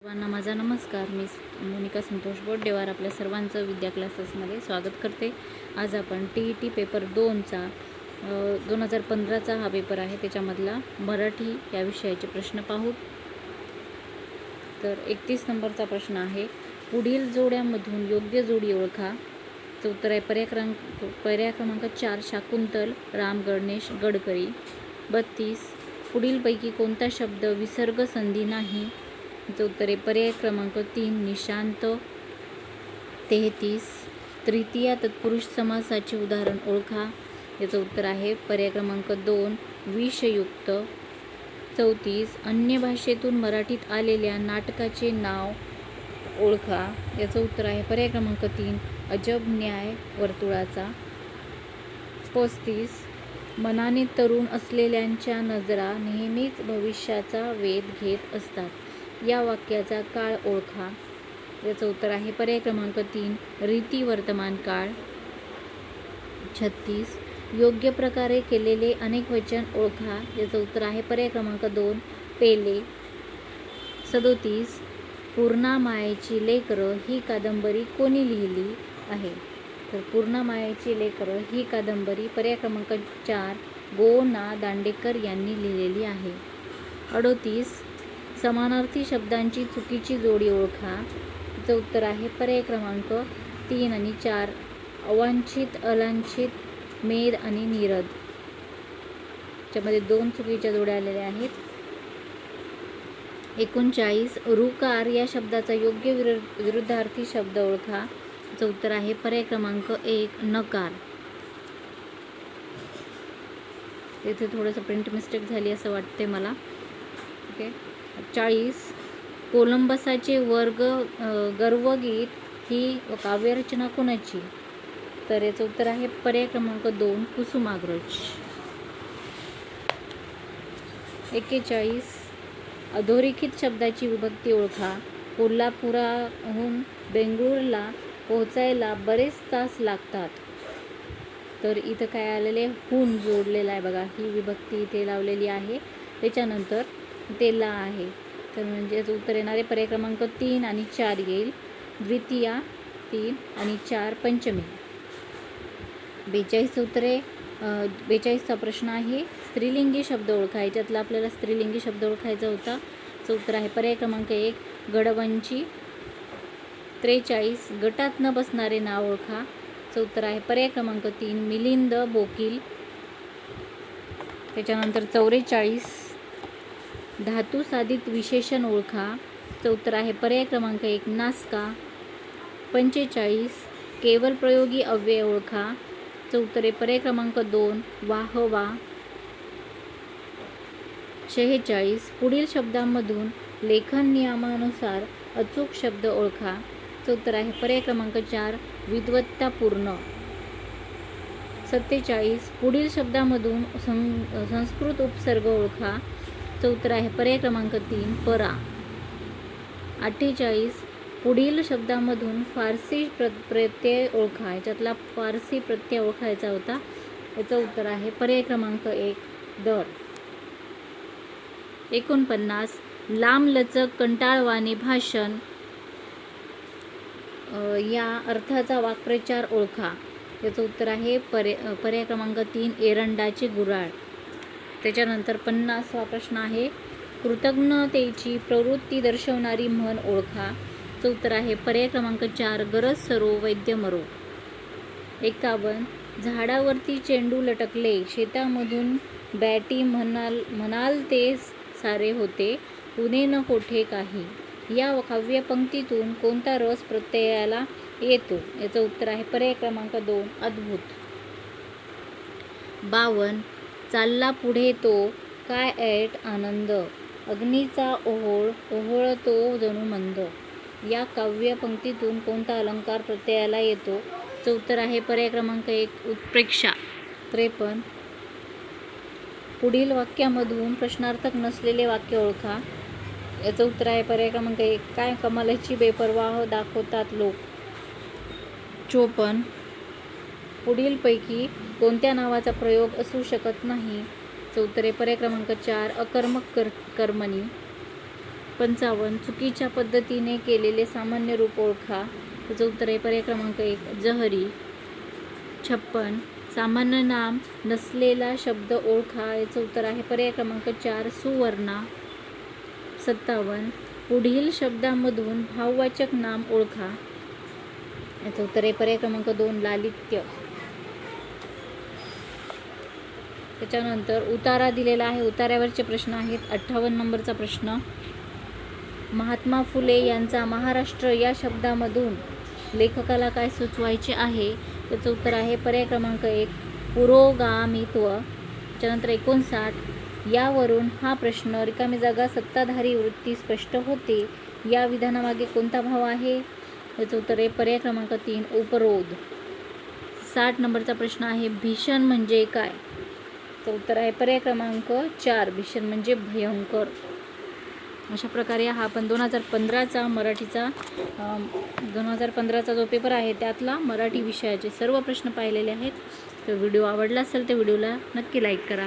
सर्वांना माझा नमस्कार. मी मोनिका संतोष बोड्डेवार आपल्या सर्वांचं विद्या क्लासेसमध्ये स्वागत करते. आज आपण TET पेपर 2चा 2015चा हा पेपर आहे, त्याच्यामधला मराठी या विषयाचे प्रश्न पाहू. तर 31 नंबरचा प्रश्न आहे, पुढील जोड्यामधून योग्य जोडी ओळखा. उत्तर आहे पर्याय क्रमांक 4 शाकुंतल राम गणेश गडकरी. 32 पुढीलपैकी कोणता शब्द विसर्ग संधी नाही. उत्तर आहे पर्याय क्रमांक 3 निशांत. 33 तृतीया तत्पुरुष समासाचे उदाहरण ओळखा. याचं उत्तर आहे पर्याय क्रमांक 2 विषयुक्त. 34 अन्य भाषेतून मराठीत आलेल्या नाटकाचे नाव ओळखा. याचं उत्तर आहे पर्याय क्रमांक 3 अजब न्याय वर्तुळाचा. 35 मनाने तरुण असलेल्यांच्या नजरा नेहमीच भविष्याचा वेध घेत असतात. या वाक्याचा काळ ओळखा. याचं उत्तर आहे पर्याय क्रमांक 3 रीती वर्तमान काळ. 36 योग्य प्रकारे केलेले अनेक वचन ओळखा. याचं उत्तर आहे पर्याय क्रमांक 2 पेले. 37 पूर्णा मायेची लेकरं ही कादंबरी कोणी लिहिली आहे. तर पूर्णा मायेची लेकरं ही कादंबरी पर्याय क्रमांक 4 गो ना दांडेकर यांनी लिहिलेली आहे. 38 समानार्थी शब्दांची चुकीची जोडी ओळखा. याचं उत्तर आहे पर्याय क्रमांक 3 आणि 4 अवांछित अलांछित मेद आणि नीरद. त्याच्यामध्ये 2 चुकीच्या जोड्या आलेल्या आहेत. 39 रुकार या शब्दाचा योग्य विरुद्धार्थी शब्द ओळखा. याचं उत्तर आहे पर्याय क्रमांक 1 नकार. इथे थोडंसं प्रिंट मिस्टेक झाली असं वाटते मला. ओके. 40 कोलंबसाचे गर्वगीत ही काव्यरचना कोणाची. तर याचं उत्तर आहे पर्याय क्रमांक 2 कुसुमाग्रज. 41 अधोरेखित शब्दाची विभक्ती ओळखा. कोल्हापुराहून बेंगळूरला पोहोचायला बरेच तास लागतात. तर इथं काय आलेले हून जोडलेला आहे बघा, ही विभक्ती इथे लावलेली आहे. त्याच्यानंतर ते ला आहे. तर म्हणजेच उत्तर येणारे पर्याय क्रमांक 3 आणि 4 येईल. द्वितीया 3 आणि 4 पंचमी. 42 उत्तरे 42चा प्रश्न आहे स्त्रीलिंगी शब्द ओळखा. याच्यातला आपल्याला स्त्रीलिंगी शब्द ओळखायचा होता. याचं उत्तर आहे पर्याय क्रमांक 1 गडवंची. 43 गटात न बसणारे नाव ओळखा. याचं उत्तर आहे पर्याय क्रमांक 3 मिलिंद बोकील. त्याच्यानंतर 44 धातू साधित विशेषण ओळखा. याचं उत्तर आहे पर्याय क्रमांक 1 नासका. 45 केवल प्रयोगी अव्यय ओळखा. याचं उत्तर आहे पर्याय क्रमांक 2 वाहवा. 46 पुढील शब्दांमधून लेखन नियमानुसार अचूक शब्द ओळखा. याचं उत्तर आहे पर्याय क्रमांक 4 विद्वत्तापूर्ण. 47 पुढील शब्दामधून संस्कृत उपसर्ग ओळखा. याचं उत्तर आहे पर्याय क्रमांक 3 परा. 48 पुढील शब्दामधून फारसी प्रत्यय ओळखा. याच्यातला फारसी प्रत्यय ओळखायचा होता. याचं उत्तर आहे पर्याय क्रमांक 1 दर. 49 लांबलचक कंटाळवाणे भाषण या अर्थाचा वाक्प्रचार ओळखा. याचं उत्तर आहे पर्याय क्रमांक 3 एरंडाचे गुऱ्हाळ. त्याच्यानंतर 50वा प्रश्न आहे कृतज्ञतेची प्रवृत्ती दर्शवणारी म्हण ओळखा. याचं उत्तर आहे पर्याय क्रमांक 4 गरज सरो वैद्य मरो. 51 झाडावरती चेंडू लटकले शेतामधून बॅटी म्हणाल ते सारे होते उणे न कोठे काही. या काव्यपंक्तीतून कोणता रस प्रत्ययाला येतो. याचं उत्तर आहे पर्याय क्रमांक 2 अद्भुत. 52 चालला पुढे तो काय ऐट आनंद अग्नीचा ओहळतो जणू मंद. या काव्यपंक्तीतून कोणता अलंकार प्रत्ययाला येतो. याचं उत्तर आहे पर्याय क्रमांक 1 उत्प्रेक्षा. 53 पुढील वाक्यामधून प्रश्नार्थक नसलेले वाक्य ओळखा. याचं उत्तर आहे पर्याय क्रमांक 1 काय कमालाची बेपर्वाह दाखवतात लोक. 54 पुढीलपैकी कोणत्या नावाचा प्रयोग असू शकत नाही. याचं उत्तर आहे पर्याय क्रमांक 4 अकर्मक कर्मणी. 55 चुकीच्या पद्धतीने केलेले सामान्य रूप ओळखा, त्याचं उत्तर आहे पर्याय क्रमांक 1 जहरी. 56 सामान्य नाम नसलेला शब्द ओळखा, याचं उत्तर आहे पर्याय क्रमांक 4 सुवर्णा. 57 पुढील शब्दामधून भाववाचक नाम ओळखा, याचं उत्तर आहे पर्याय क्रमांक 2 लालित्य. त्याच्यानंतर उतारा दिलेला आहे, उतार्यावरचे प्रश्न आहेत. 58 नंबरचा प्रश्न, महात्मा फुले यांचा महाराष्ट्र या शब्दामधून लेखकाला काय सुचवायचे आहे, त्याचं उत्तर आहे पर्याय क्रमांक 1 पुरोगामित्व. त्याच्यानंतर 59 यावरून हा प्रश्न रिकामी जागा सत्ताधारी वृत्ती स्पष्ट होते, या विधानामागे कोणता भाव आहे, याचं उत्तर आहे पर्याय क्रमांक 3 उपरोध. 60 नंबरचा प्रश्न आहे, भीषण म्हणजे काय, तर उत्तर आहे पर्याय क्रमांक 4 भीषण म्हणजे भयंकर. अशा प्रकारे हा आपण 2015चा मराठीचा 2015चा जो पेपर आहे त्यातला मराठी विषयाचे सर्व प्रश्न पाहिलेले आहेत. तर व्हिडिओ आवडला असेल तर व्हिडिओला नक्की लाईक करा.